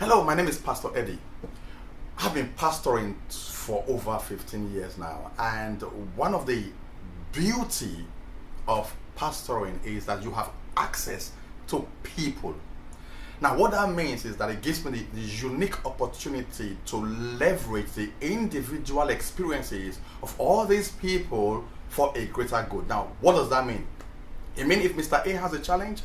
Hello, my name is Pastor Eddie. I've been pastoring for over 15 years now, and one of the beauty of pastoring is that you have access to people. Now, what that means is that it gives me the unique opportunity to leverage the individual experiences of all these people for a greater good. Now, what does that mean? It means if Mr. A has a challenge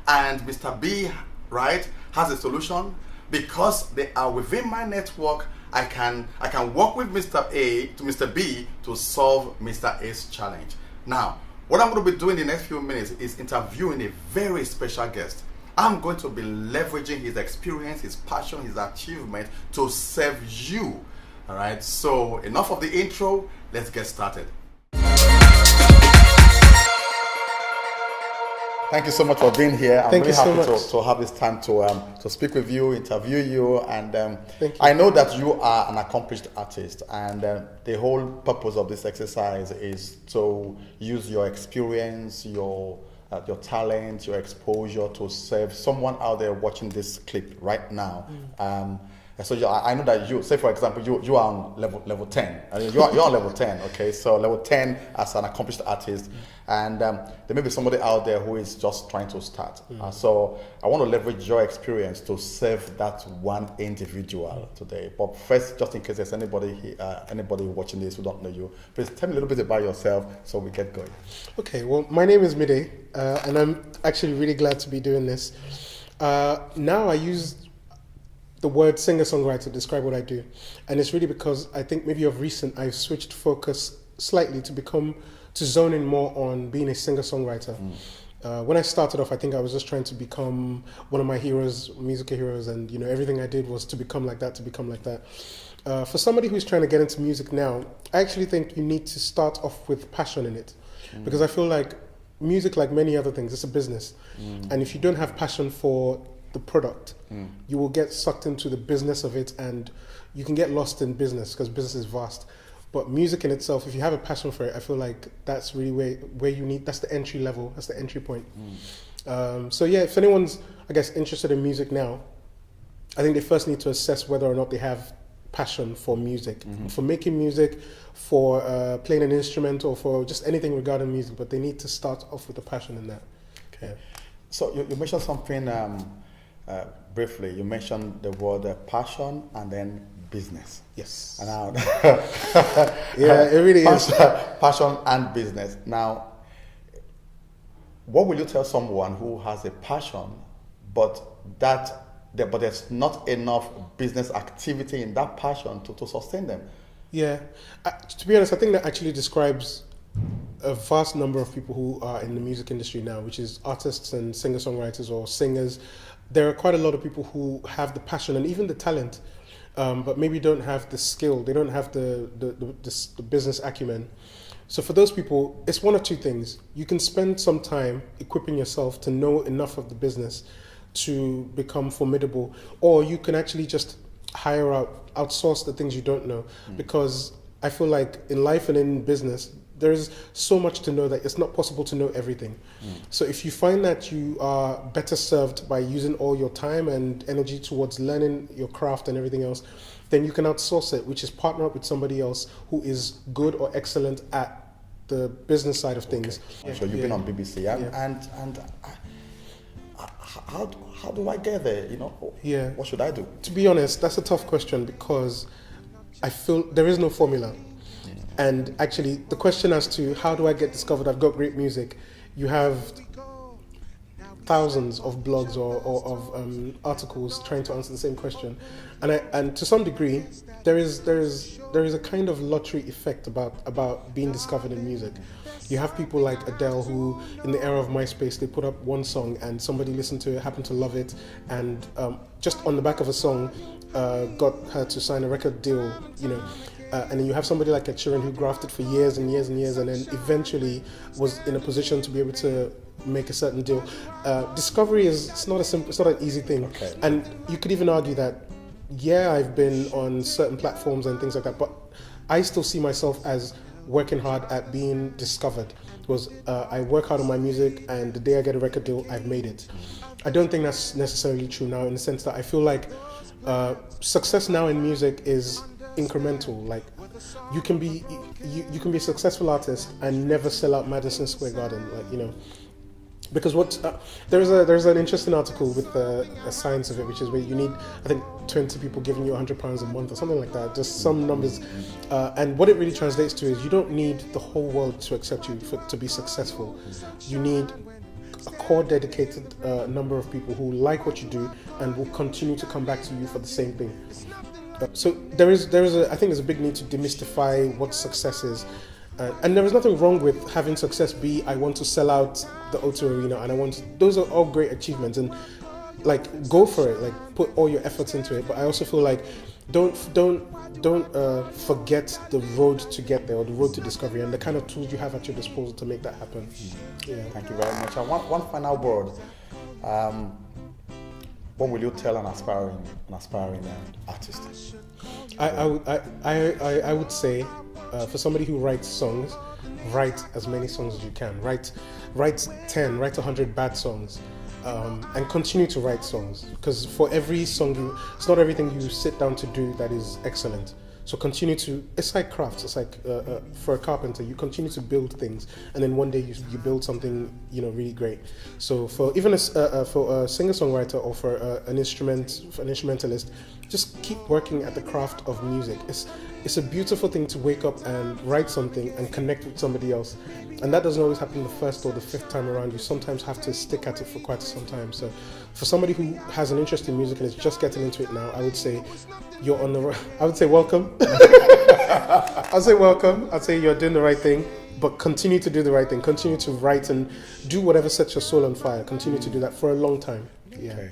and Mr. B, right, has a solution, because they are within my network, I can work with Mr. A to Mr. B to solve Mr. A's challenge. Now, what I'm going to be doing in the next few minutes is interviewing a very special guest. I'm going to be leveraging his experience, his passion, his achievement to serve you. All right, so enough of the intro, let's get started. Thank you so much for being here. I'm really happy to have this time to speak with you, interview you, and I know that you are an accomplished artist, and the whole purpose of this exercise is to use your experience, your talent, your exposure to serve someone out there watching this clip right now. So I know that you, say for example, you are on level 10. I mean, you're on level 10, okay? So level 10 as an accomplished artist, and there may be somebody out there who is just trying to start. So I want to leverage your experience to serve that one individual today. But first, just in case there's anybody watching this who don't know you, please tell me a little bit about yourself so we get going. Okay, well, my name is Midé, and I'm actually really glad to be doing this. Now I use the word singer-songwriter to describe what I do, and it's really because I think maybe of recent I've switched focus slightly to zone in more on being a singer-songwriter. When I started off, I think I was just trying to become one of my heroes, musical heroes, and everything I did was to become like that. For somebody who's trying to get into music now, I actually think you need to start off with passion in it, because I feel like music, like many other things, it's a business, and if you don't have passion for the product, you will get sucked into the business of it, and you can get lost in business because business is vast. But music in itself, if you have a passion for it, I feel like that's really where you need, that's the entry level, that's the entry point. So yeah, if anyone's, I guess, interested in music now, I think they first need to assess whether or not they have passion for music, for making music, for playing an instrument, or for just anything regarding music, but they need to start off with a passion in that. Okay. Yeah. So you mentioned something briefly. You mentioned the word passion and then business. Yes. And now, yeah, it really is. Passion and business. Now, what will you tell someone who has a passion, but there's not enough business activity in that passion to sustain them? Yeah. To be honest, I think that actually describes a vast number of people who are in the music industry now, which is artists and singer-songwriters or singers. There are quite a lot of people who have the passion and even the talent, but maybe don't have the skill. They don't have the business acumen. So for those people, it's one of two things. You can spend some time equipping yourself to know enough of the business to become formidable, or you can actually just outsource the things you don't know, because I feel like in life and in business, there is so much to know that it's not possible to know everything. So if you find that you are better served by using all your time and energy towards learning your craft and everything else, then you can outsource it, which is partner up with somebody else who is good or excellent at the business side of things. Okay. So you've been on BBC, and how do I get there? What should I do? To be honest, that's a tough question, because I feel there is no formula. And actually, the question as to how do I get discovered, I've got great music. You have thousands of blogs or of articles trying to answer the same question, and to some degree, there is a kind of lottery effect about being discovered in music. You have people like Adele, who, in the era of MySpace, they put up one song and somebody listened to it, happened to love it, and just on the back of a song, got her to sign a record deal, and then you have somebody like Ed Sheeran who grafted for years and years and years, and then eventually was in a position to be able to make a certain deal. Discovery it's not an easy thing. Okay. And you could even argue that, I've been on certain platforms and things like that, but I still see myself as working hard at being discovered. was I work hard on my music, and the day I get a record deal, I've made it. I don't think that's necessarily true now, in the sense that I feel like success now in music is incremental. Like you can be a successful artist and never sell out Madison Square Garden, like, you know. Because there's an interesting article with the science of it, which is where you need, I think, 20 people giving you £100 a month or something like that, just some numbers. And what it really translates to is you don't need the whole world to accept you to be successful. You need a core dedicated number of people who like what you do and will continue to come back to you for the same thing. So I think there's a big need to demystify what success is. And there is nothing wrong with having success be, I want to sell out the O2 Arena, and those are all great achievements, and like, go for it, like, put all your efforts into it. But I also feel like don't forget the road to get there, or the road to discovery, and the kind of tools you have at your disposal to make that happen. Yeah. Thank you very much. And one final word. What will you tell an aspiring artist? I would say, for somebody who writes songs, write as many songs as you can. Write write 100 bad songs, and continue to write songs. Because for every song, it's not everything you sit down to do that is excellent. So continue to, it's like crafts. It's like for a carpenter, you continue to build things, and then one day you build something, you know, really great. So for even for a singer-songwriter, or for an instrumentalist, just keep working at the craft of music. It's a beautiful thing to wake up and write something and connect with somebody else, and that doesn't always happen the first or the fifth time around. You sometimes have to stick at it for quite some time. So for somebody who has an interest in music and is just getting into it now, I would say welcome. I'd say welcome. I'd say you're doing the right thing, but continue to do the right thing. Continue to write and do whatever sets your soul on fire. Continue to do that for a long time. Yeah. Okay.